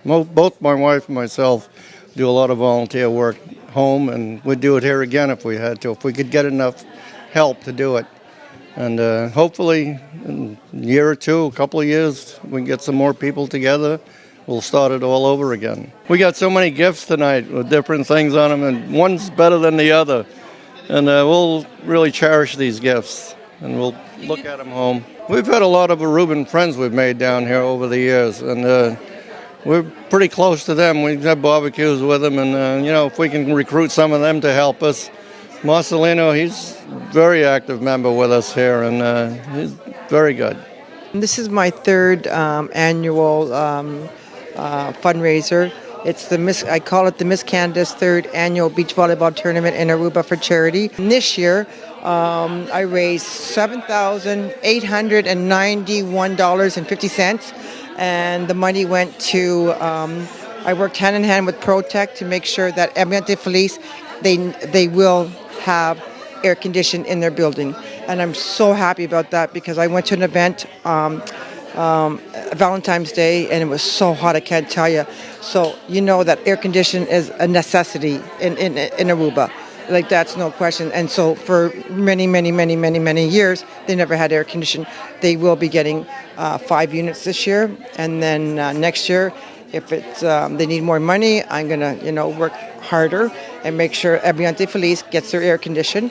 Both my wife and myself do a lot of volunteer work home, and we'd do it here again if we had to, if we could get enough help to do it. And hopefully in a year or two, a couple of years, we can get some more people together. We'll start it all over again. We got so many gifts tonight with different things on them, and one's better than the other. And we'll really cherish these gifts, and we'll look at them home. We've had a lot of Aruban friends we've made down here over the years, and we're pretty close to them. We've had barbecues with them, and if we can recruit some of them to help us. Marcelino, he's a very active member with us here, and he's very good. This is my third annual fundraiser. It's I call it the Miss Canada's third annual beach volleyball tournament in Aruba for charity. And this year, I raised $7,891.50, and the money went to. I worked hand in hand with ProTech to make sure that Ambiente Feliz they will have air conditioning in their building, and I'm so happy about that because I went to an event. Valentine's Day, and it was so hot I can't tell you. So you know that air conditioning is a necessity in Aruba. Like, that's no question. And so for many years, they never had air conditioning. They will be getting 5 units this year, and then next year, if it's they need more money, I'm gonna work harder and make sure Ambiente Feliz gets their air conditioning.